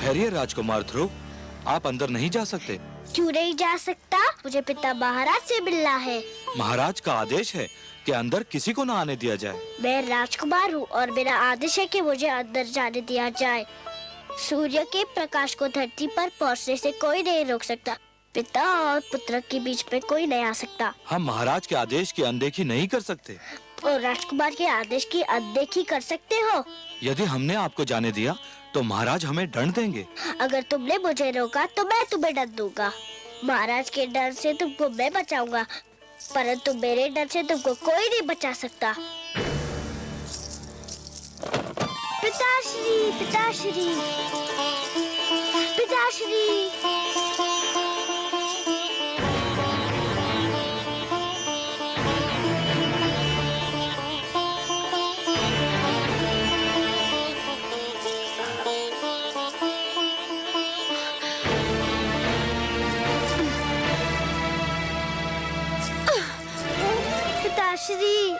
ठहरिए राजकुमार ध्रुव, आप अंदर नहीं जा सकते। क्यों नहीं जा सकता? मुझे पिता महाराज से मिलना है। महाराज का आदेश है कि अंदर किसी को न आने दिया जाए। मैं राजकुमार हूँ और मेरा आदेश है कि मुझे अंदर जाने दिया जाए। सूर्य के प्रकाश को धरती पर पहुँचने से कोई नहीं रोक सकता। पिता और पुत्र के बीच में कोई नहीं आ सकता। हम महाराज के आदेश की अनदेखी नहीं कर सकते। और राजकुमार के आदेश की अनदेखी कर सकते हो? यदि हमने आपको जाने दिया तो महाराज हमें दंड देंगे। अगर तुमने मुझे रोका तो मैं तुम्हें दंड दूंगा। महाराज के डर से तुमको मैं बचाऊंगा, परंतु मेरे डर से तुमको कोई नहीं बचा सकता। पिताश्री, पिताश्री, पिताश्री। पिताश्री,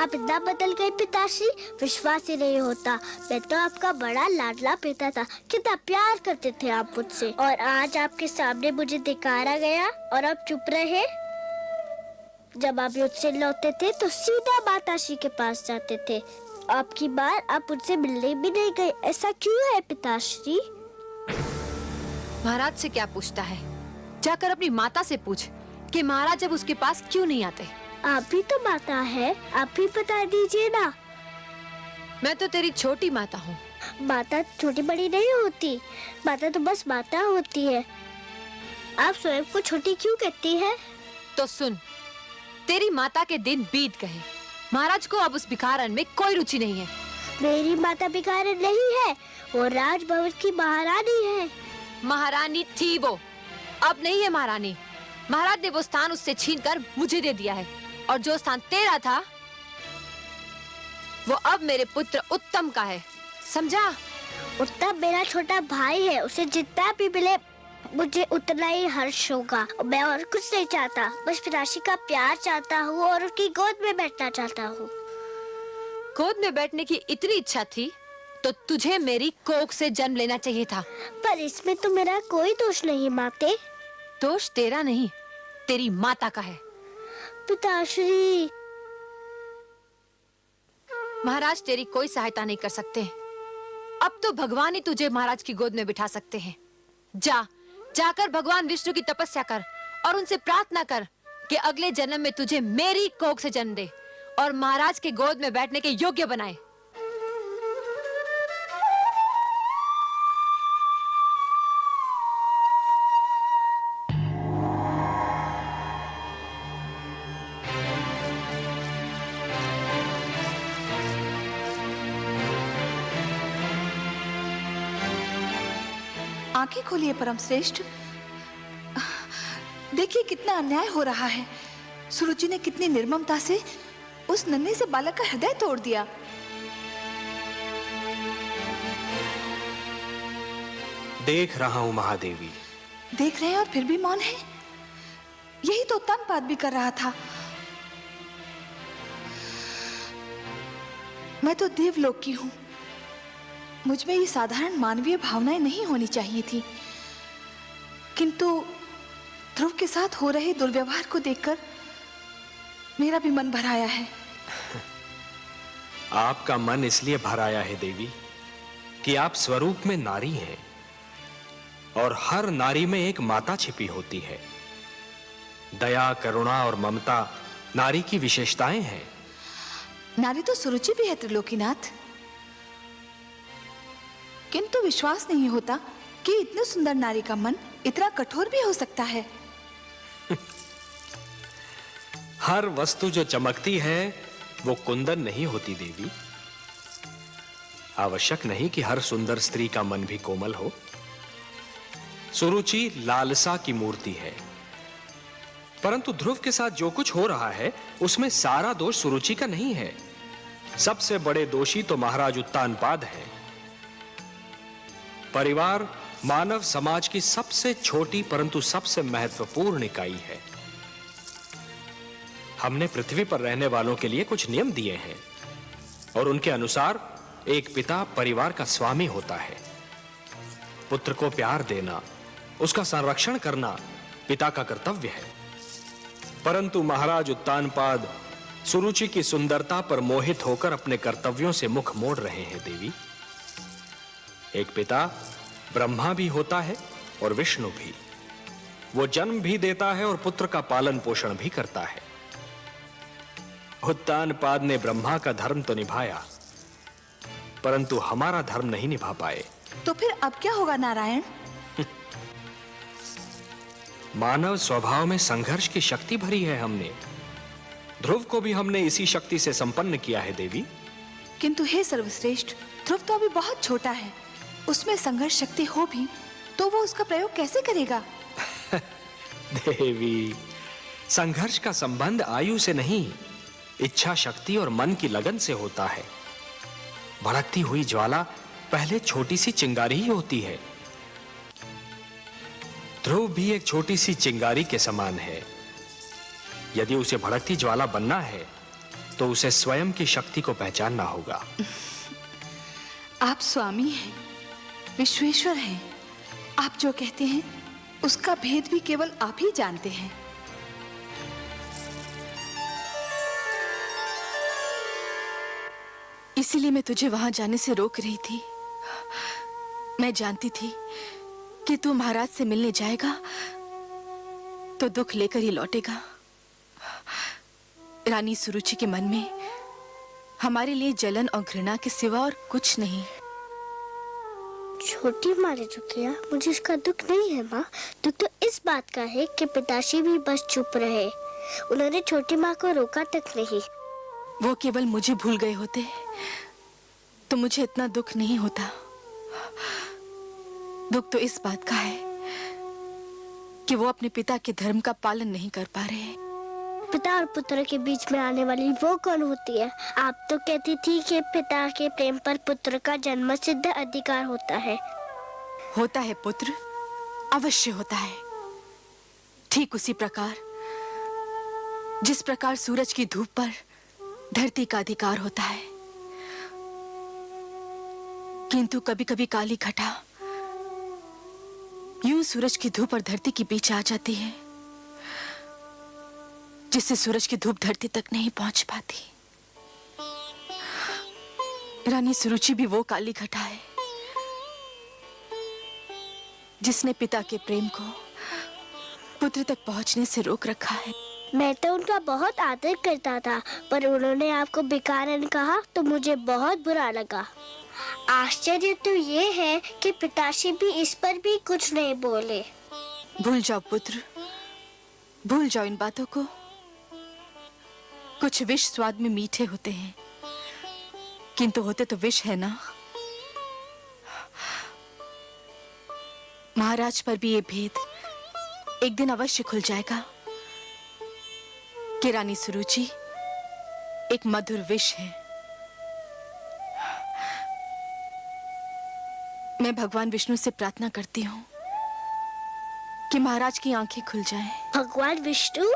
आप इतना बदल गए पिताश्री, विश्वास ही नहीं होता। मैं तो आपका बड़ा लाडला पिता था, कितना प्यार करते थे आप मुझसे, और आज आपके सामने मुझे दिखाया गया और आप चुप रहे। जब आप युद्ध से लौटते थे तो सीधा माताश्री के पास जाते थे। आपकी बार आप मुझसे मिलने भी नहीं गए, ऐसा क्यों है पिताश्री? महाराज से क्या पूछता है? जाकर अपनी माता से पूछ कि महाराज जब उसके पास क्यों नहीं आते। आप भी तो माता है, आप भी बता दीजिए ना। मैं तो तेरी छोटी माता हूँ। माता छोटी बड़ी नहीं होती, माता तो बस माता होती है। आप स्वयं को छोटी क्यों कहती है? तो सुन, तेरी माता के दिन बीत गए। महाराज को अब उस भिखारन में कोई रुचि नहीं है। मेरी माता भिखारन नहीं है, वो राजभवन की महारानी है। महारानी थी वो, अब नहीं है महारानी। महाराज ने वो स्थान उससे छीनकर मुझे दे दिया है, और जो स्थान तेरा था वो अब मेरे पुत्र उत्तम का है, समझा? उत्तम मेरा छोटा भाई है, उसे जितना भी मिले मुझे उतना ही हर्ष होगा। मैं और कुछ नहीं चाहता, बस पिताश्री का प्यार चाहता हूँ और उसकी गोद में बैठना चाहता हूँ। गोद में बैठने की इतनी इच्छा थी तो तुझे मेरी कोख से जन्म लेना चाहिए था। पर इसमें तो मेरा कोई दोष नहीं माते। दोष तेरा नहीं, तेरी माता का है। पिताश्री, महाराज तेरी कोई सहायता नहीं कर सकते। अब तो भगवान ही तुझे महाराज की गोद में बिठा सकते हैं। जाकर भगवान विष्णु की तपस्या कर और उनसे प्रार्थना कर कि अगले जन्म में तुझे मेरी कोख से जन्म दे और महाराज के गोद में बैठने के योग्य बनाए। आंखें खोलिए परम श्रेष्ठ, देखिए कितना अन्याय हो रहा है। सुरुचि ने कितनी निर्ममता से उस नन्हे से बालक का हृदय तोड़ दिया। देख रहा हूं महादेवी। देख रहे हैं और फिर भी मौन है? यही तो उत्तम बात भी कर रहा था। मैं तो देवलोक की हूं, मुझ में ये साधारण मानवीय भावनाएं नहीं होनी चाहिए थी, किंतु ध्रुव के साथ हो रहे दुर्व्यवहार को देखकर मेरा भी मन भर आया है। आपका मन इसलिए भर आया है देवी कि आप स्वरूप में नारी हैं, और हर नारी में एक माता छिपी होती है। दया, करुणा और ममता नारी की विशेषताएं हैं। नारी तो सुरुचि भी है त्रिलोकीनाथ, किंतु विश्वास नहीं होता कि इतने सुंदर नारी का मन इतना कठोर भी हो सकता है। हर वस्तु जो चमकती है वो कुंदन नहीं होती देवी। आवश्यक नहीं कि हर सुंदर स्त्री का मन भी कोमल हो। सुरुचि लालसा की मूर्ति है, परंतु ध्रुव के साथ जो कुछ हो रहा है उसमें सारा दोष सुरुचि का नहीं है। सबसे बड़े दोषी तो महाराज उत्तानपाद हैं। परिवार मानव समाज की सबसे छोटी परंतु सबसे महत्वपूर्ण इकाई है। हमने पृथ्वी पर रहने वालों के लिए कुछ नियम दिए हैं और उनके अनुसार एक पिता परिवार का स्वामी होता है। पुत्र को प्यार देना, उसका संरक्षण करना पिता का कर्तव्य है। परंतु महाराज उत्तानपाद सुरुचि की सुंदरता पर मोहित होकर अपने कर्तव्यों से मुख मोड़ रहे हैं देवी। एक पिता ब्रह्मा भी होता है और विष्णु भी। वो जन्म भी देता है और पुत्र का पालन पोषण भी करता है। उत्तानपाद ने ब्रह्मा का धर्म तो निभाया, परंतु हमारा धर्म नहीं निभा पाए। तो फिर अब क्या होगा नारायण? मानव स्वभाव में संघर्ष की शक्ति भरी है हमने। ध्रुव को भी हमने इसी शक्ति से संपन्न किया है देवी। किंतु हे सर्वश्रेष्ठ, ध्रुव तो अभी बहुत छोटा है। उसमें संघर्ष शक्ति हो भी तो वो उसका प्रयोग कैसे करेगा? देवी, संघर्ष का संबंध आयु से नहीं, इच्छा शक्ति और मन की लगन से होता है। भड़कती हुई ज्वाला पहले छोटी सी चिंगारी ही होती है। ध्रुव भी एक छोटी सी चिंगारी के समान है। यदि उसे भड़कती ज्वाला बनना है तो उसे स्वयं की शक्ति को पहचानना होगा। आप स्वामी हैं, विश्वेश्वर हैं। आप जो कहते हैं उसका भेद भी केवल आप ही जानते हैं। इसीलिए मैं तुझे वहां जाने से रोक रही थी। मैं जानती थी कि तू महाराज से मिलने जाएगा तो दुख लेकर ही लौटेगा। रानी सुरुचि के मन में हमारे लिए जलन और घृणा के सिवा और कुछ नहीं। छोटी माँ ने जो किया मुझे इसका दुख नहीं है माँ। दुख तो इस बात का है कि पिताश्री भी बस चुप रहे। उन्होंने छोटी माँ को रोका तक नहीं। वो केवल मुझे भूल गए होते तो मुझे इतना दुख नहीं होता। दुख तो इस बात का है कि वो अपने पिता के धर्म का पालन नहीं कर पा रहे। पिता और पुत्र के बीच में आने वाली वो कौन होती है? आप तो कहती थी कि पिता के प्रेम पर पुत्र का जन्म सिद्ध अधिकार होता है। होता है पुत्र, अवश्य होता है। ठीक उसी प्रकार जिस प्रकार सूरज की धूप पर धरती का अधिकार होता है। किंतु कभी कभी काली घटा यूं सूरज की धूप और धरती के बीच आ जाती है, जिससे सूरज की धूप धरती तक नहीं पहुंच पाती। रानी सुरुचि भी वो काली घटा है जिसने पिता के प्रेम को पुत्र तक पहुंचने से रोक रखा है। मैं तो उनका बहुत आदर करता था, पर उन्होंने आपको बेकारन कहा तो मुझे बहुत बुरा लगा। आश्चर्य तो ये है कि पिताश्री भी इस पर भी कुछ नहीं बोले। भूल जाओ पुत्र, भूल जाओ इन बातों को। कुछ विष स्वाद में मीठे होते हैं, किंतु होते तो विष है ना। महाराज पर भी ये भेद एक दिन अवश्य खुल जाएगा कि रानी सुरुचि एक मधुर विष है। मैं भगवान विष्णु से प्रार्थना करती हूँ कि महाराज की आंखें खुल जाएं। भगवान विष्णु?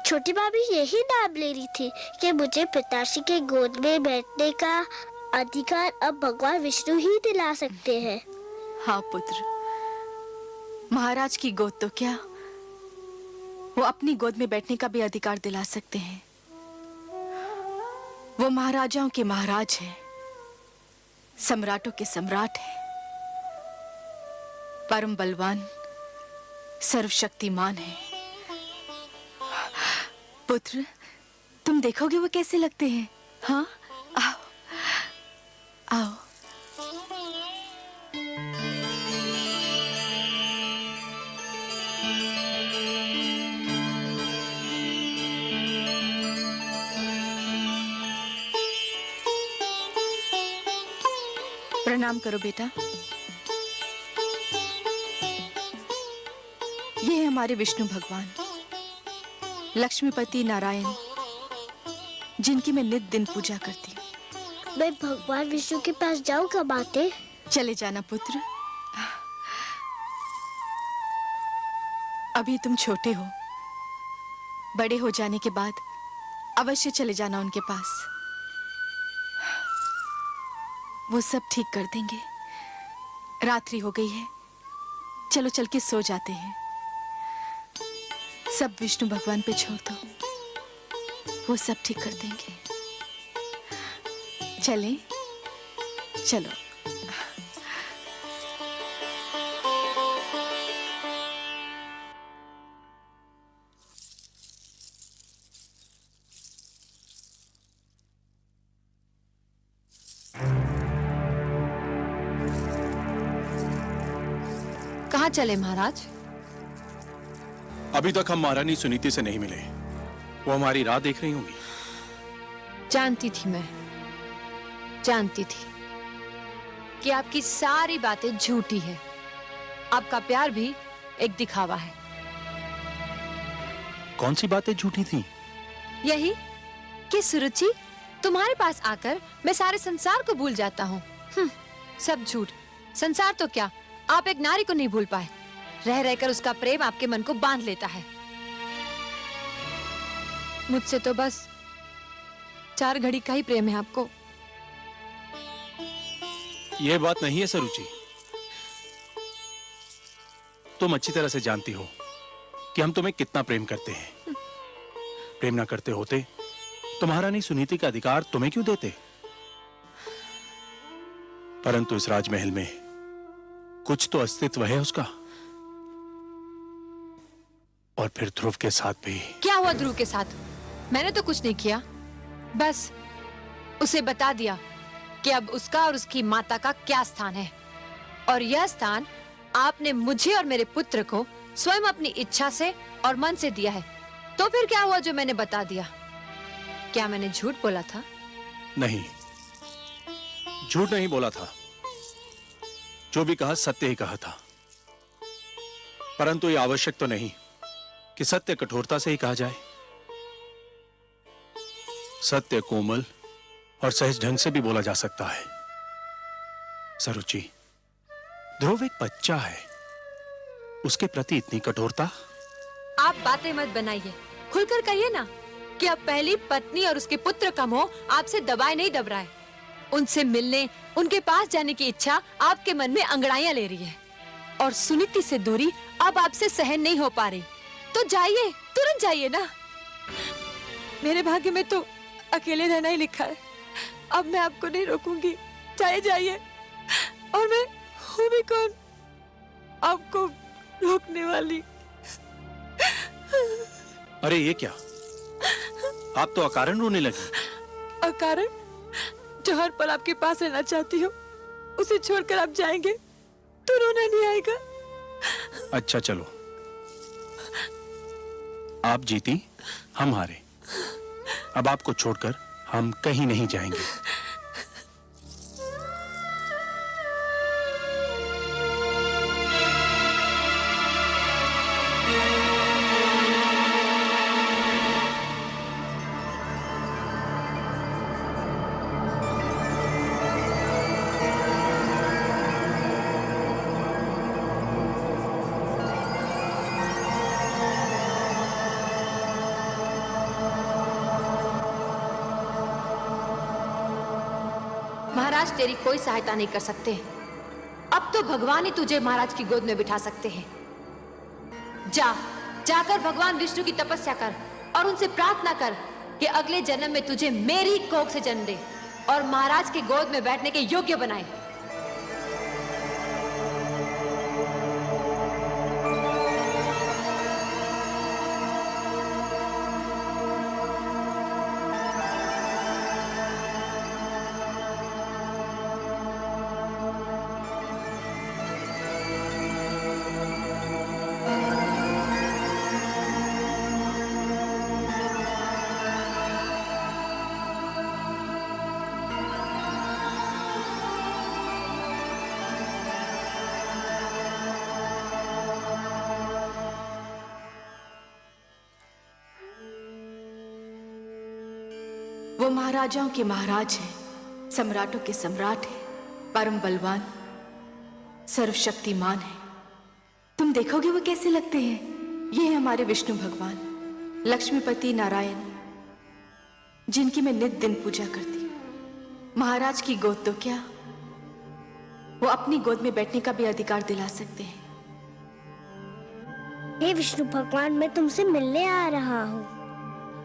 छोटी माँ भी यही नाम ले रही थी कि मुझे पिताश्री के गोद में बैठने का अधिकार अब भगवान विष्णु ही दिला सकते हैं। हाँ पुत्र, महाराज की गोद तो क्या, वो अपनी गोद में बैठने का भी अधिकार दिला सकते हैं। वो महाराजाओं के महाराज हैं, सम्राटों के सम्राट हैं, परम बलवान, सर्वशक्तिमान है। पुत्र, तुम देखोगे वो कैसे लगते हैं। हाँ, आओ आओ। प्रणाम करो बेटा। ये है हमारे विष्णु भगवान, लक्ष्मीपति नारायण, जिनकी मैं नित दिन पूजा करती हूँ। मैं भगवान विष्णु के पास जाऊँ कब आते? चले जाना पुत्र, अभी तुम छोटे हो। बड़े हो जाने के बाद अवश्य चले जाना उनके पास। वो सब ठीक कर देंगे। रात्रि हो गई है, चलो चल के सो जाते हैं। सब विष्णु भगवान पे छोड़ दो, वो सब ठीक कर देंगे। चलें? चलो। कहाँ चले महाराज? अभी तक हम महारानी सुनीति से नहीं मिले। वो हमारी राह देख रही होंगी। जानती थी, मैं जानती थी कि आपकी सारी बातें झूठी है। आपका प्यार भी एक दिखावा है। कौन सी बातें झूठी थी? यही कि सुरुचि, तुम्हारे पास आकर मैं सारे संसार को भूल जाता हूँ। सब झूठ। संसार तो क्या, आप एक नारी को नहीं भूल पाए। रह रहकर उसका प्रेम आपके मन को बांध लेता है। मुझसे तो बस 4 घड़ी का ही प्रेम है आपको। यह बात नहीं है सरुचि। तुम अच्छी तरह से जानती हो कि हम तुम्हें कितना प्रेम करते हैं। प्रेम ना करते होते तो महारानी सुनीति का अधिकार तुम्हें क्यों देते? परंतु इस राजमहल में कुछ तो अस्तित्व है उसका। और फिर ध्रुव के साथ भी। क्या हुआ ध्रुव के साथ? मैंने तो कुछ नहीं किया, बस उसे बता दिया कि अब उसका और उसकी माता का क्या स्थान है। और यह स्थान आपने मुझे और मेरे पुत्र को स्वयं अपनी इच्छा से और मन से दिया है। तो फिर क्या हुआ जो मैंने बता दिया? क्या मैंने झूठ बोला था? नहीं, झूठ नहीं बोला था। जो भी कहा सत्य ही कहा था। परंतु यह आवश्यक तो नहीं कि सत्य कठोरता से ही कहा जाए। सत्य कोमल और सहज ढंग से भी बोला जा सकता है। सरुचि, ध्रुव एक बच्चा है, उसके प्रति इतनी कठोरता? आप बातें मत बनाइए, खुलकर कहिए ना कि अब पहली पत्नी और उसके पुत्र का मोह आपसे दबाए नहीं दब रहा है। उनसे मिलने, उनके पास जाने की इच्छा आपके मन में अंगड़ाइयां ले रही है। और सुनीति से दूरी अब आपसे सहन नहीं हो पा रही। तो जाइए, तुरंत जाइए ना। मेरे भाग्य में तो अकेले रहना ही लिखा है। अब मैं आपको नहीं रोकूंगी। जाइए जाइए। और मैं हूँ भी कौन आपको रोकने वाली? अरे ये क्या, आप तो अकारण रोने लगी। अकारण? जो हर पल आपके पास रहना चाहती हो, उसे छोड़कर आप जाएंगे तो रोना नहीं आएगा? अच्छा चलो, आप जीती, हम हारे। अब आपको छोड़कर हम कहीं नहीं जाएंगे। महाराज तेरी कोई सहायता नहीं कर सकते। अब तो भगवान ही तुझे महाराज की गोद में बिठा सकते हैं। जाकर भगवान विष्णु की तपस्या कर और उनसे प्रार्थना कर कि अगले जन्म में तुझे मेरी कोख से जन्म दे और महाराज की गोद में बैठने के योग्य बनाए। वो महाराजाओं के महाराज हैं, सम्राटों के सम्राट हैं, परम बलवान, सर्वशक्तिमान है। तुम देखोगे वो कैसे लगते हैं। ये है हमारे विष्णु भगवान, लक्ष्मीपति नारायण, जिनकी मैं नित दिन पूजा करती। महाराज की गोद तो क्या, वो अपनी गोद में बैठने का भी अधिकार दिला सकते हैं। हे विष्णु भगवान, मैं तुमसे मिलने आ रहा हूँ,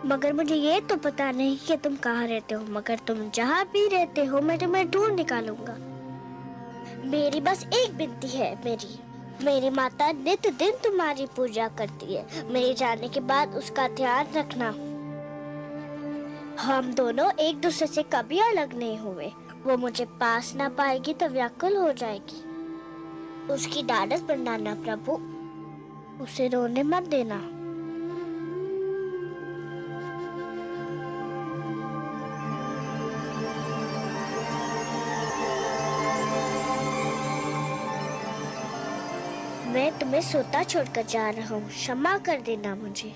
मगर मुझे ये तो पता नहीं कि तुम कहाँ रहते हो। मगर तुम जहाँ भी रहते हो मैं तुम्हें ढूंढ निकालूंगा। मेरी बस एक विनती है, मेरी माता नित दिन तुम्हारी पूजा करती है। मेरे जाने के बाद उसका ध्यान रखना। हम दोनों एक दूसरे से कभी अलग नहीं हुए। वो मुझे पास ना पाएगी तो व्याकुल हो जाएगी। उसकी ढाढ़स बढ़ाना प्रभु, उसे रोने मत देना। मैं तुम्हें सोता छोड़कर जा रहा हूँ, क्षमा कर देना मुझे।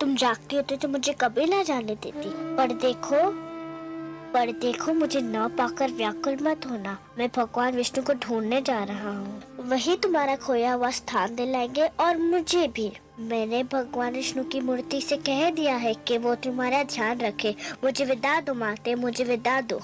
तुम जागती होती तो मुझे कभी ना जाने देती। पर देखो मुझे न पाकर व्याकुल मत होना। मैं भगवान विष्णु को ढूंढने जा रहा हूँ। वही तुम्हारा खोया हुआ स्थान दिलाएंगे और मुझे भी। मैंने भगवान विष्णु की मूर्ति से कह दिया है कि वो तुम्हारा ध्यान रखे। मुझे विदा दो माते, मुझे विदा दो।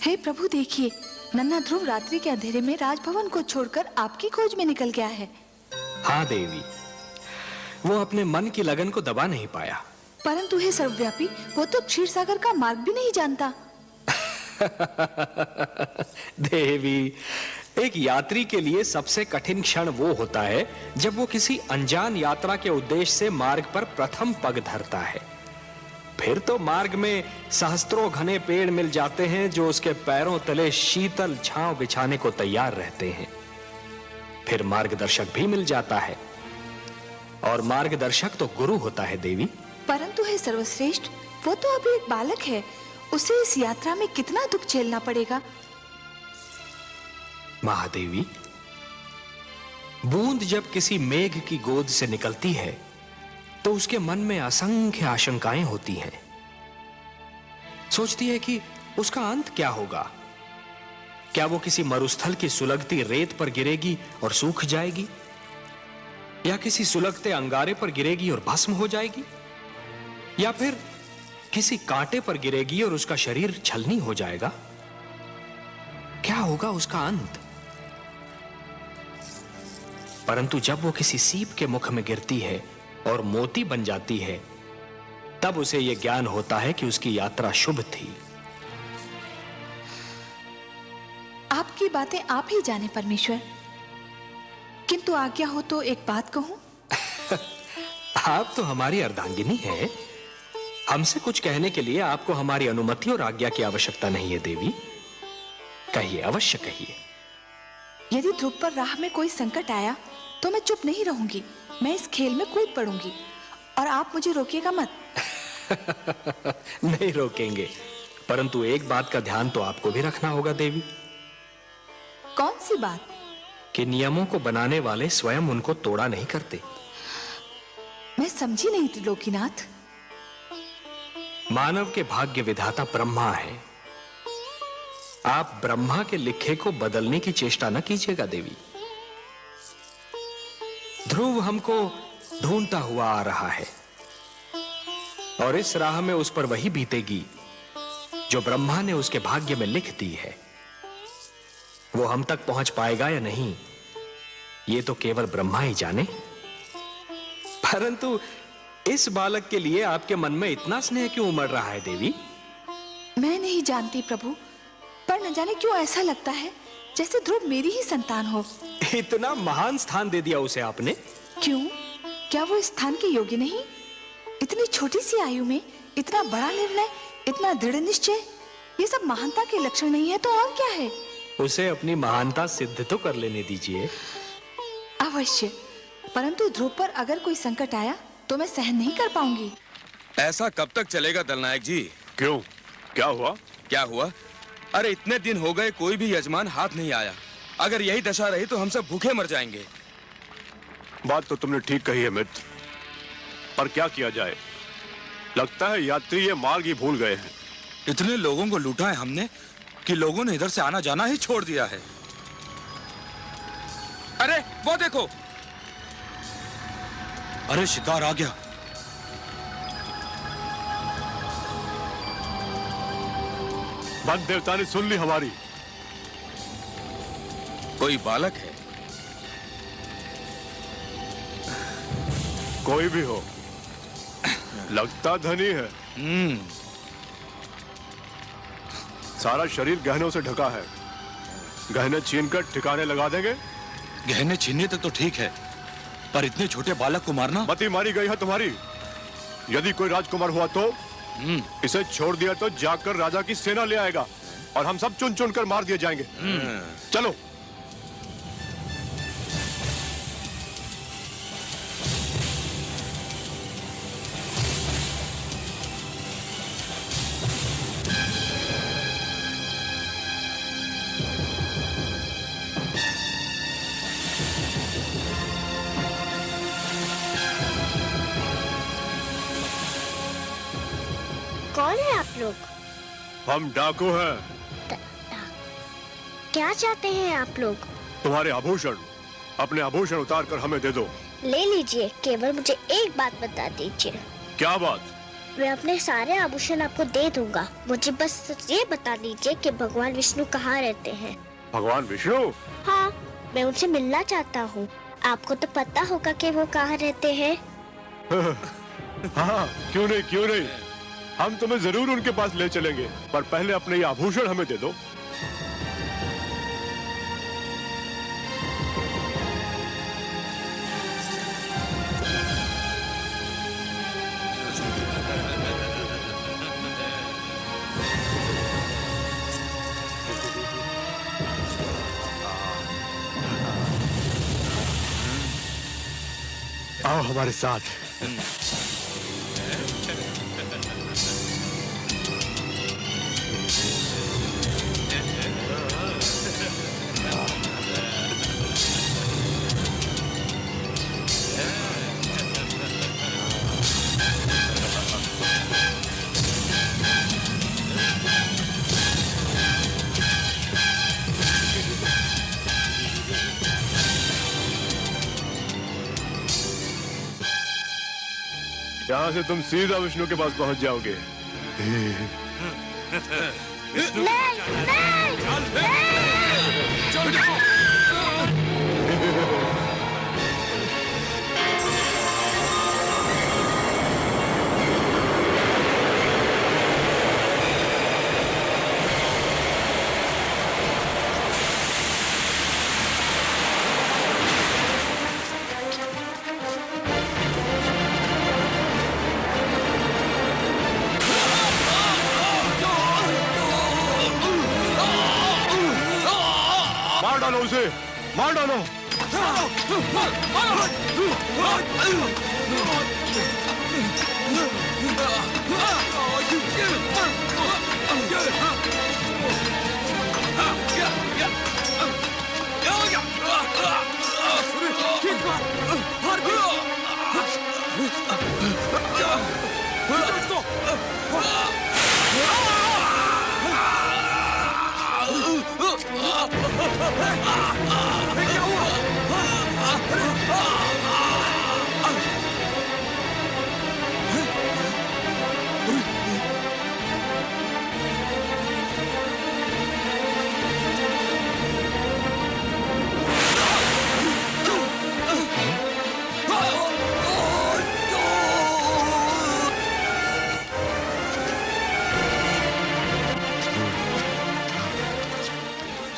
हे प्रभु, देखिए नन्हा ध्रुव रात्रि के अंधेरे में राजभवन को छोड़कर आपकी खोज में निकल गया है। हाँ देवी, वो अपने मन की लगन को दबा नहीं पाया। परंतु हे सर्वव्यापी, वो तो क्षीर सागर का मार्ग भी नहीं जानता। देवी, एक यात्री के लिए सबसे कठिन क्षण वो होता है जब वो किसी अनजान यात्रा के उद्देश्य से मार्ग पर प्रथम पग धरता है। फिर तो मार्ग में सहस्त्रों घने पेड़ मिल जाते हैं जो उसके पैरों तले शीतल छांव बिछाने को तैयार रहते हैं। फिर मार्गदर्शक भी मिल जाता है, और मार्गदर्शक तो गुरु होता है देवी। परंतु हे सर्वश्रेष्ठ, वो तो अभी एक बालक है। उसे इस यात्रा में कितना दुख झेलना पड़ेगा। महादेवी, बूंद जब किसी मेघ की गोद से निकलती है तो उसके मन में असंख्य आशंकाएं होती हैं। सोचती है कि उसका अंत क्या होगा। क्या वो किसी मरुस्थल की सुलगती रेत पर गिरेगी और सूख जाएगी, या किसी सुलगते अंगारे पर गिरेगी और भस्म हो जाएगी, या फिर किसी कांटे पर गिरेगी और उसका शरीर छलनी हो जाएगा। क्या होगा उसका अंत। परंतु जब वो किसी सीप के मुख में गिरती है और मोती बन जाती है, तब उसे यह ज्ञान होता है कि उसकी यात्रा शुभ थी। आपकी बातें आप ही जाने परमेश्वर, किंतु आज्ञा हो तो एक बात कहूं। आप तो हमारी अर्धांगिनी है। हमसे कुछ कहने के लिए आपको हमारी अनुमति और आज्ञा की आवश्यकता नहीं है देवी। कहिए, अवश्य कहिए। यदि ध्रुव पर राह में कोई संकट आया तो मैं चुप नहीं रहूंगी। मैं इस खेल में कूद पड़ूंगी और आप मुझे रोकिएगा मत। नहीं रोकेंगे, परंतु एक बात का ध्यान तो आपको भी रखना होगा देवी। कौन सी बात? कि नियमों को बनाने वाले स्वयं उनको तोड़ा नहीं करते। मैं समझी नहीं त्रिलोकीनाथ। मानव के भाग्य विधाता ब्रह्मा है। आप ब्रह्मा के लिखे को बदलने की चेष्टा न कीजिएगा देवी। ध्रुव हमको ढूंढता हुआ आ रहा है, और इस राह में उस पर वही बीतेगी जो ब्रह्मा ने उसके भाग्य में लिख दी है। वो हम तक पहुंच पाएगा या नहीं, ये तो केवल ब्रह्मा ही जाने। परंतु इस बालक के लिए आपके मन में इतना स्नेह क्यों उमड़ रहा है देवी? मैं नहीं जानती प्रभु, पर न जाने क्यों ऐसा लगता है जैसे ध्रुव मेरी ही संतान हो। इतना महान स्थान दे दिया उसे आपने। क्यों? क्या वो इस स्थान के योग्य नहीं? इतनी छोटी सी आयु में इतना बड़ा निर्णय, इतना दृढ़ निश्चय, ये सब महानता के लक्षण नहीं है तो और क्या है? उसे अपनी महानता सिद्ध तो कर लेने दीजिए। अवश्य, परंतु ध्रुव पर अगर कोई संकट आया तो मैं सहन नहीं कर पाऊंगी। ऐसा कब तक चलेगा दलनायक जी? क्यों, क्या हुआ? क्या हुआ? अरे इतने दिन हो गए कोई भी यजमान हाथ नहीं आया। अगर यही दशा रही तो हम सब भूखे मर जाएंगे। बात तो तुमने ठीक कही है मित्र, पर क्या किया जाए? लगता है यात्री ये मार्ग ही भूल गए हैं। इतने लोगों को लूटा है हमने कि लोगों ने इधर से आना जाना ही छोड़ दिया है। अरे वो देखो। अरे शिकार आ गया। वन देवता ने सुन ली हमारी। कोई बालक है? कोई भी हो, लगता धनी है। सारा शरीर गहनों से ढका है। गहने छीनकर ठिकाने लगा देंगे। गहने छीनने तक तो ठीक है, पर इतने छोटे बालक को मारना। मती मारी गई है तुम्हारी। यदि कोई राजकुमार हुआ तो इसे छोड़ दिया तो जाकर राजा की सेना ले आएगा और हम सब चुन चुन कर मार दिए जाएंगे। चलो। कौन है आप लोग? हम डाकू हैं। क्या चाहते हैं आप लोग? तुम्हारे आभूषण, अपने आभूषण उतार कर हमें दे दो। ले लीजिए, केवल मुझे एक बात बता दीजिए। क्या बात? मैं अपने सारे आभूषण आपको दे दूंगा। मुझे बस ये बता दीजिए कि भगवान विष्णु कहाँ रहते हैं। भगवान विष्णु? हाँ, मैं उनसे मिलना चाहता हूँ। आपको तो पता होगा कि वो कहाँ रहते हैं। हाँ, क्यों नहीं, क्यों नहीं। हम तुम्हें जरूर उनके पास ले चलेंगे, पर पहले अपने ये आभूषण हमें दे दो। आओ हमारे साथ। यहाँ से तुम सीधा विष्णु के पास पहुंच जाओगे। मार डालो उसे, मार डालो।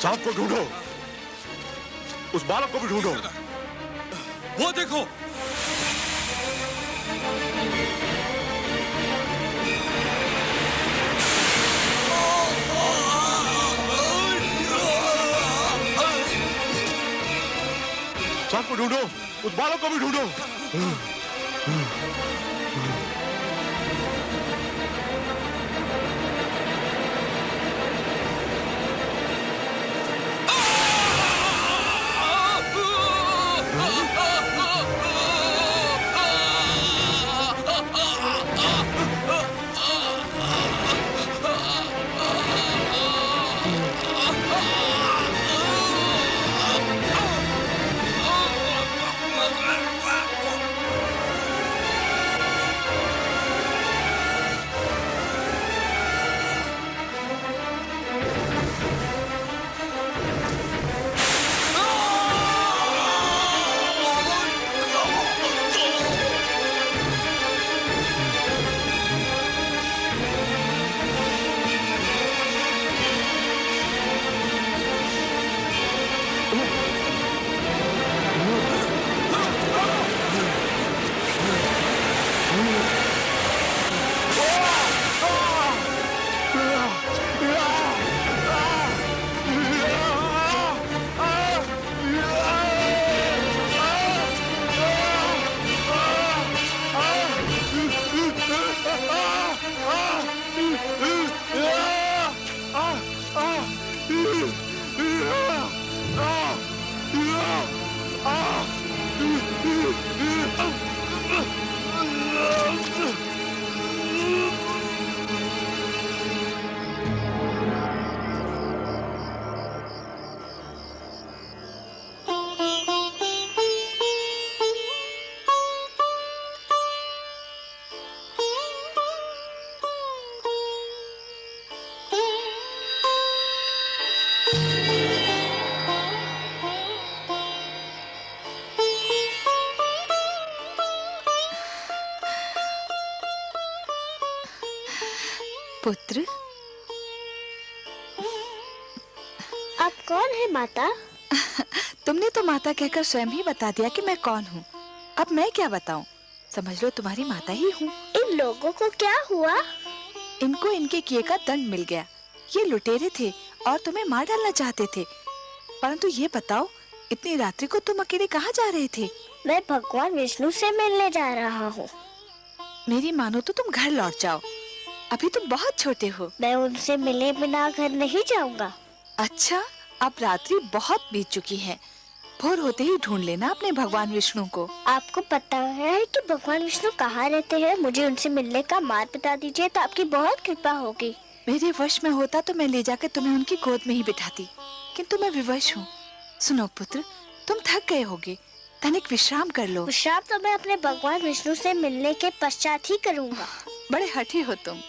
सांप को ढूंढो, उस बालक को भी ढूंढो। वो देखो, सांप को ढूंढो, उस बालक को भी ढूंढो। पुत्र, आप कौन है माता? तुमने तो माता कहकर स्वयं ही बता दिया कि मैं कौन हूँ। अब मैं क्या बताऊं? समझ लो तुम्हारी माता ही हूँ। इन लोगों को क्या हुआ? इनको इनके किए का दंड मिल गया। ये लुटेरे थे और तुम्हें मार डालना चाहते थे। परंतु ये बताओ, इतनी रात्रि को तुम अकेले कहाँ जा रहे थे? मैं भगवान विष्णु से मिलने जा रहा हूँ। मेरी मानो तो तुम घर लौट जाओ, अभी तुम बहुत छोटे हो। मैं उनसे मिले बिना घर नहीं जाऊंगा। अच्छा, अब रात्रि बहुत बीत चुकी है। भोर होते ही ढूंढ लेना अपने भगवान विष्णु को। आपको पता है कि भगवान विष्णु कहाँ रहते हैं? मुझे उनसे मिलने का मार्ग बता दीजिए तो आपकी बहुत कृपा होगी। मेरे वश में होता तो मैं ले जाकर तुम्हें उनकी गोद में ही बिठाती, किंतु मैं विवश हूँ। सुनो पुत्र, तुम थक गए होगे, तनिक विश्राम कर लो। विश्राम तो मैं अपने भगवान विष्णु से मिलने के पश्चात ही करूँगा। बड़े हठी हो तुम।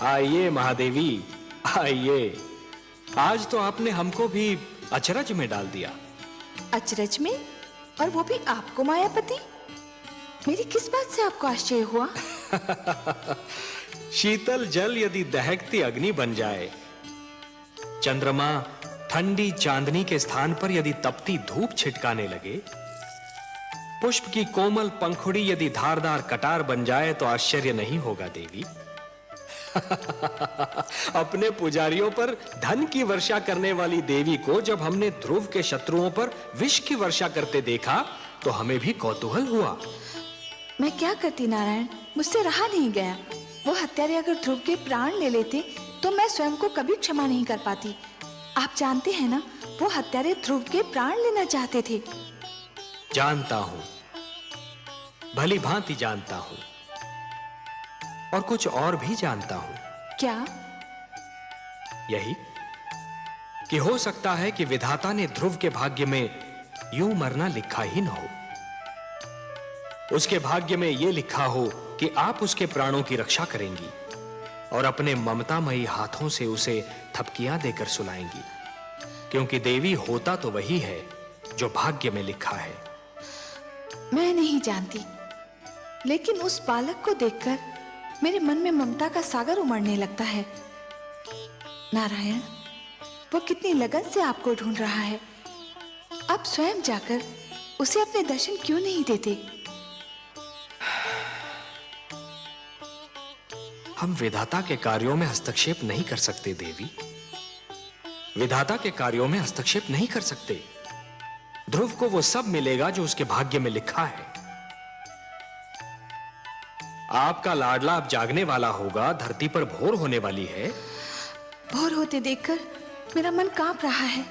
आइए महादेवी, आइए। आज तो आपने हमको भी अचरज में डाल दिया। अचरज में? और वो भी आपको मायापति? मेरी किस बात से आपको आश्चर्य हुआ? शीतल जल यदि दहकती अग्नि बन जाए, चंद्रमा ठंडी चांदनी के स्थान पर यदि तपती धूप छिटकाने लगे, पुष्प की कोमल पंखुड़ी यदि धारदार कटार बन जाए तो आश्चर्य नहीं होगा देवी। अपने पुजारियों पर धन की वर्षा करने वाली देवी को जब हमने ध्रुव के शत्रुओं पर विष की वर्षा करते देखा तो हमें भी कौतूहल हुआ। मैं क्या करती नारायण, मुझसे रहा नहीं गया। वो हत्यारे अगर ध्रुव के प्राण ले लेते तो मैं स्वयं को कभी क्षमा नहीं कर पाती। आप जानते हैं ना, वो हत्यारे ध्रुव के प्राण लेना चाहते थे। जानता हूं, भली भांति जानता हूं, और कुछ और भी जानता हूं। क्या? यही कि हो सकता है कि विधाता ने ध्रुव के भाग्य में यूं मरना लिखा ही न हो। उसके भाग्य में यह लिखा हो कि आप उसके प्राणों की रक्षा करेंगी और अपने ममतामयी हाथों से उसे थपकियां देकर सुलाएंगी, क्योंकि देवी होता तो वही है जो भाग्य में लिखा है। मैं नहीं जानती, लेकिन उस बालक को देखकर मेरे मन में ममता का सागर उमड़ने लगता है। नारायण, वो कितनी लगन से आपको ढूंढ रहा है। आप स्वयं जाकर उसे अपने दर्शन क्यों नहीं देते? हम विधाता के कार्यों में हस्तक्षेप नहीं कर सकते देवी, विधाता के कार्यों में हस्तक्षेप नहीं कर सकते। ध्रुव को वो सब मिलेगा जो उसके भाग्य में लिखा है। आपका लाडला अब जागने वाला होगा, धरती पर भोर होने वाली है। भोर होते देखकर मेरा मन कांप रहा है।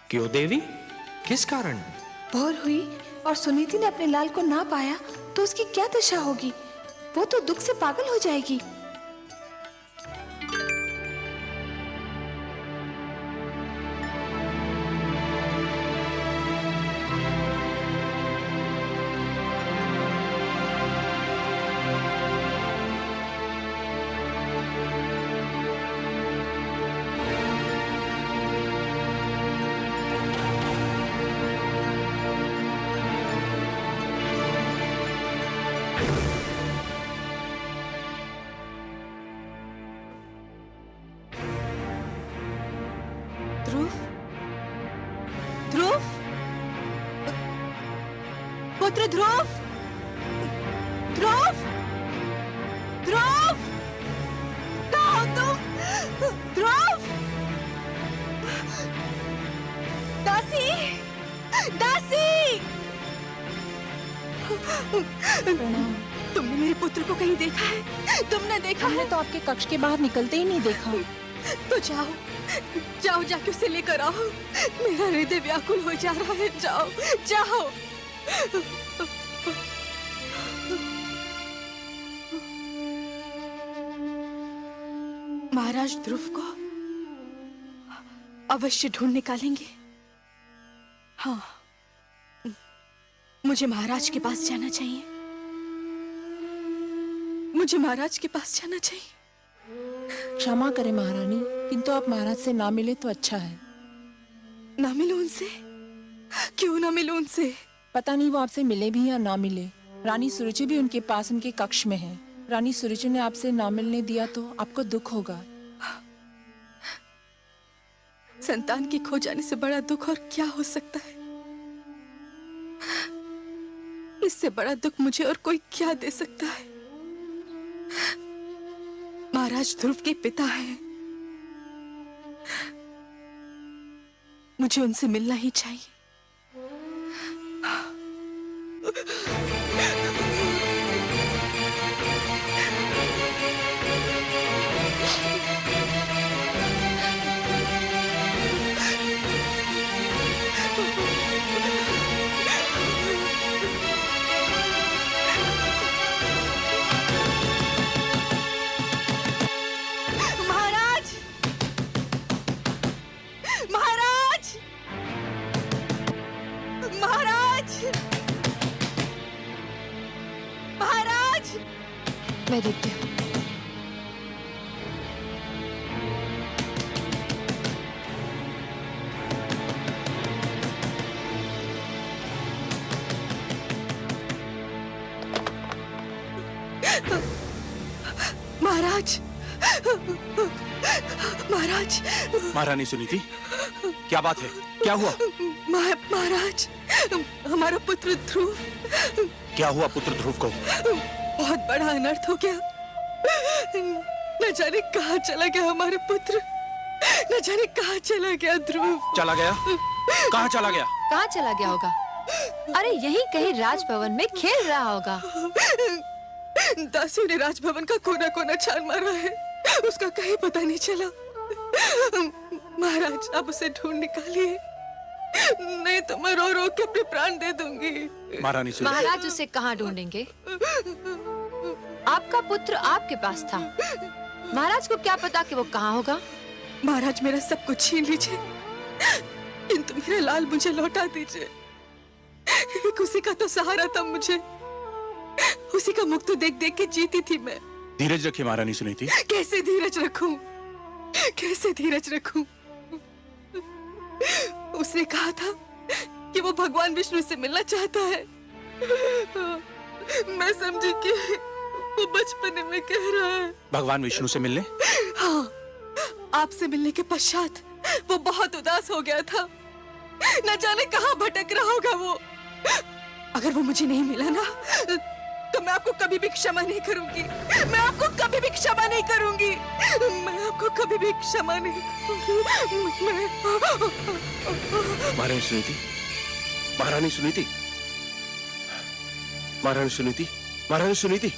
क्यों देवी, किस कारण? भोर हुई और सुनीति ने अपने लाल को ना पाया तो उसकी क्या दशा होगी? वो तो दुख से पागल हो जाएगी। ध्रुव, पुत्र ध्रुव, ध्रुव, ध्रुव, कहाँ हो तुम? ध्रुव, दासी, दासी, तुमने मेरे पुत्र को कहीं देखा है? तुमने देखा है? तो आपके कक्ष के बाहर निकलते ही नहीं देखा। तो जाओ, जाओ, जाके उसे लेकर आओ। मेरा हृदय व्याकुल हो जा रहा है। जाओ, जाओ। महाराज ध्रुव को अवश्य ढूंढ निकालेंगे। हाँ, मुझे महाराज के पास जाना चाहिए। मुझे महाराज के पास जाना चाहिए। क्षमा करें महारानी, किंतु आप महाराज से ना मिले तो अच्छा है। ना मिलो उनसे? क्यों ना मिलो उनसे? पता नहीं वो आपसे मिले भी या ना मिले। रानी सुरुचि भी उनके पास उनके कक्ष में है। रानी सुरुचि ने आपसे ना मिलने दिया तो आपको दुख होगा। संतान के खो जाने से बड़ा दुख और क्या हो सकता है? इससे बड़ा दुख मुझे और कोई क्या दे सकता है? महाराज ध्रुव के पिता हैं। मुझे उनसे मिलना ही चाहिए। मैं देखती हूँ। महाराज, महाराज। महारानी सुनीति, क्या बात है? क्या हुआ? महाराज, हमारा पुत्र ध्रुव। क्या हुआ पुत्र ध्रुव को? बहुत बड़ा अनर्थ हो गया। न जाने कहाँ चला गया हमारा पुत्र। न जाने कहाँ चला गया ध्रुव। चला गया? कहाँ चला गया? कहाँ चला गया होगा? अरे यही कहीं राजभवन में खेल रहा होगा। दासियों ने राजभवन का कोना कोना छान मारा है, उसका कहीं पता नहीं चला। महाराज आप उसे ढूंढ निकालिए, नहीं तो मैं रो रो के अपने प्राण दे दूंगी। महारानी सुनीति। महाराज उसे कहाँ ढूंढेंगे? आपका पुत्र आपके पास था, महाराज को क्या पता कि वो कहाँ होगा? महाराज मेरा सब कुछ छीन लीजिए, किंतु मेरा लाल मुझे लौटा दीजिए। एक उसी का तो सहारा था मुझे, उसी का मुख तो देख देख के जीती थी मैं। धीरज रखिए महारानी सुनीति। कैसे धीरज रखूं, कैसे धीरज रखूं? उसने कहा था कि वो भगवान विष्णु से मिलना चाहता है। मैं समझी कि वो बचपने में कह रहा है। भगवान विष्णु से मिलने? हाँ, आपसे मिलने के पश्चात वो बहुत उदास हो गया था, न जाने कहाँ भटक रहा होगा वो। अगर वो मुझे नहीं मिला ना, तो मैं आपको कभी भी क्षमा नहीं करूंगी। मैं आपको कभी भी क्षमा नहीं करूंगी। मैं आपको कभी भी क्षमा नहीं करूंगी। महारानी सुनीति, महारानी सुनीति, महारानी सुनीति, महारानी सुनीति,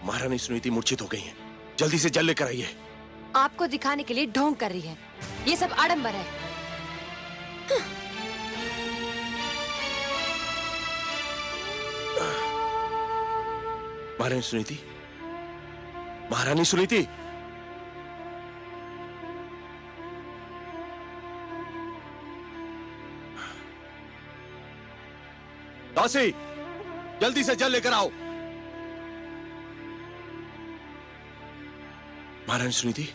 महारानी सुनीति मूर्छित हो गई हैं। जल्दी से जल लेकर आइए। आपको दिखाने के लिए ढोंग कर रही है, ये सब आडंबर है। महारानी सुनीति, महारानी सुनीति, दासी जल्दी से जल लेकर आओ। महारानी सुनीति,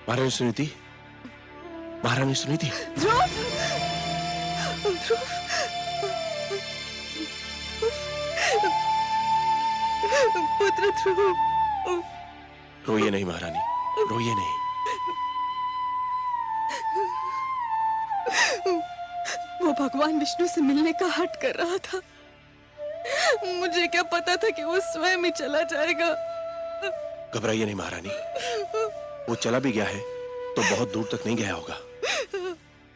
महारानी सुनीति, महारानी सुनीति। ध्रुव, पुत्र ध्रुव। रोइए नहीं महारानी, रोइए नहीं। वो भगवान विष्णु से मिलने का हट कर रहा था। मुझे क्या पता था कि वो स्वयं ही चला जाएगा। घबराइए नहीं महारानी, वो चला भी गया है तो बहुत दूर तक नहीं गया होगा।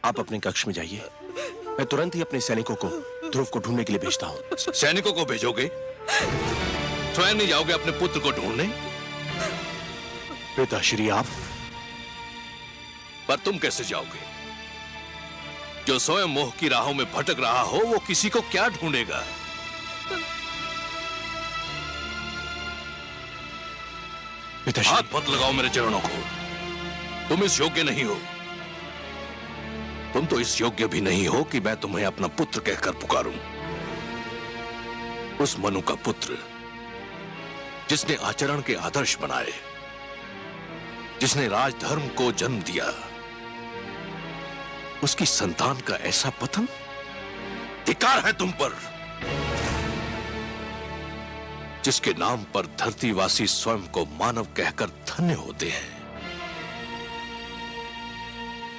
आप अपने कक्ष में जाइए, मैं तुरंत ही अपने सैनिकों को ध्रुव को ढूंढने के लिए भेजता हूँ। सैनिकों को भेजोगे? स्वयं नहीं जाओगे अपने पुत्र को ढूंढने? पिताश्री आप? पर तुम कैसे जाओगे? जो स्वयं मोह की राहों में भटक रहा हो वो किसी को क्या ढूंढेगा? हाथ मत लगाओ मेरे चरणों को, तुम इस योग्य नहीं हो। तुम तो इस योग्य भी नहीं हो कि मैं तुम्हें अपना पुत्र कहकर पुकारूं। उस मनु का पुत्र जिसने आचरण के आदर्श बनाए, जिसने राजधर्म को जन्म दिया, उसकी संतान का ऐसा पतन? धिक्कार है तुम पर, जिसके नाम पर धरतीवासी स्वयं को मानव कहकर धन्य होते हैं।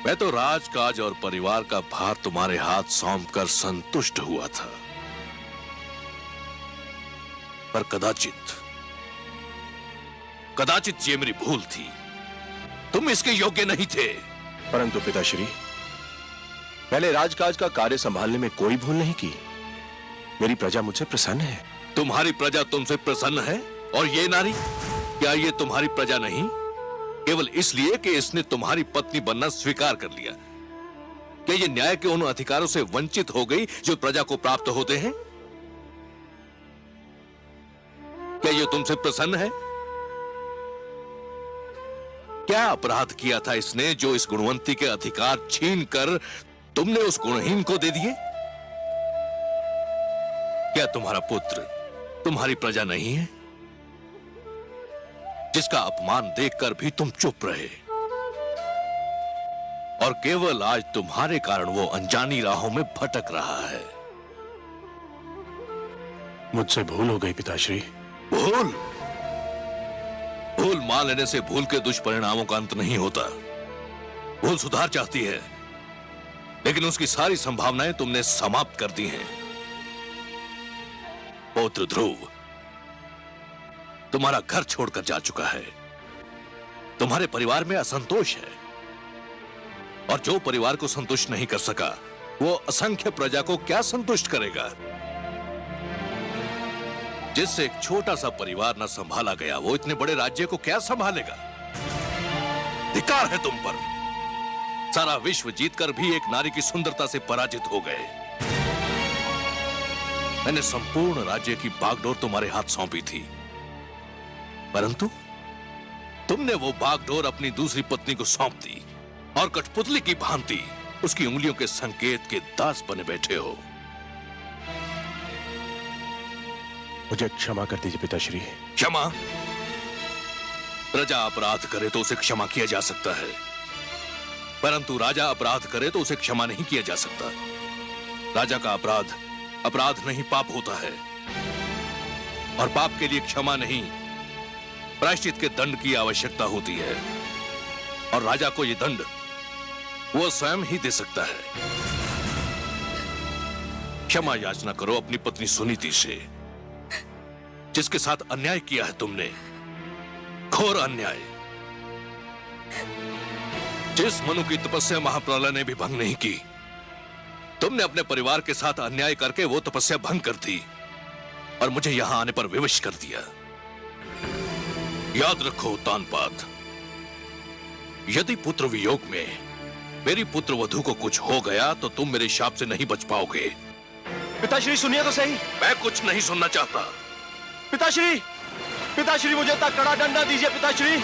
मैं तो राजकाज और परिवार का भार तुम्हारे हाथ सौंपकर संतुष्ट हुआ था, पर कदाचित ये मेरी भूल थी। तुम इसके योग्य नहीं थे। परंतु पिताश्री, मैंने राजकाज का कार्य संभालने में कोई भूल नहीं की। मेरी प्रजा मुझसे प्रसन्न है। तुम्हारी प्रजा तुमसे प्रसन्न है? और ये नारी, क्या ये तुम्हारी प्रजा नहीं? केवल इसलिए कि इसने तुम्हारी पत्नी बनना स्वीकार कर लिया। क्या ये न्याय के उन अधिकारों से वंचित हो गई जो प्रजा को प्राप्त होते हैं? क्या ये तुमसे प्रसन्न है? क्या अपराध किया था इसने जो इस गुणवंती के अधिकार छीनकर तुमने उस गुणहीन को दे दिए? क्या तुम्हारा पुत्र तुम्हारी प्रजा नहीं है, जिसका अपमान देखकर भी तुम चुप रहे? और केवल आज तुम्हारे कारण वो अनजानी राहों में भटक रहा है। मुझसे भूल हो गई पिताश्री। भूल मान लेने से भूल के दुष्परिणामों का अंत नहीं होता। भूल सुधार चाहती है, लेकिन उसकी सारी संभावनाएं तुमने समाप्त कर दी हैं। पौत्र ध्रुव तुम्हारा घर छोड़कर जा चुका है। तुम्हारे परिवार में असंतोष है। और जो परिवार को संतुष्ट नहीं कर सका वो असंख्य प्रजा को क्या संतुष्ट करेगा? जिससे एक छोटा सा परिवार न संभाला गया वो इतने बड़े राज्य को क्या संभालेगा? धिक्कार है तुम पर। सारा विश्व जीतकर भी एक नारी की सुंदरता से पराजित हो गए। मैंने संपूर्ण राज्य की बागडोर तुम्हारे हाथ सौंपी थी, परंतु तुमने वो बागडोर अपनी दूसरी पत्नी को सौंप दी और कठपुतली की भांति उसकी उंगलियों के संकेत के दास बने बैठे हो। मुझे क्षमा कर दीजिए पिताश्री। क्षमा? प्रजा अपराध करे तो उसे क्षमा किया जा सकता है, परंतु राजा अपराध करे तो उसे क्षमा नहीं किया जा सकता। राजा का अपराध अपराध नहीं पाप होता है, और पाप के लिए क्षमा नहीं प्रायश्चित के दंड की आवश्यकता होती है, और राजा को यह दंड वो स्वयं ही दे सकता है। क्षमा याचना करो अपनी पत्नी सुनीति से, जिसके साथ अन्याय किया है तुमने, घोर अन्याय। जिस मनु की तपस्या महाप्रलय ने भी भंग नहीं की, तुमने अपने परिवार के साथ अन्याय करके वो तपस्या भंग कर दी और मुझे यहां आने पर विवश कर दिया। याद रखो तानपाद, यदि पुत्र वियोग में मेरी पुत्र वधू को कुछ हो गया तो तुम मेरे शाप से नहीं बच पाओगे। पिताश्री सुनिए तो सही। मैं कुछ नहीं सुनना चाहता। पिताश्री, पिताश्री मुझे इतना कड़ा डंडा दीजिए पिताश्री।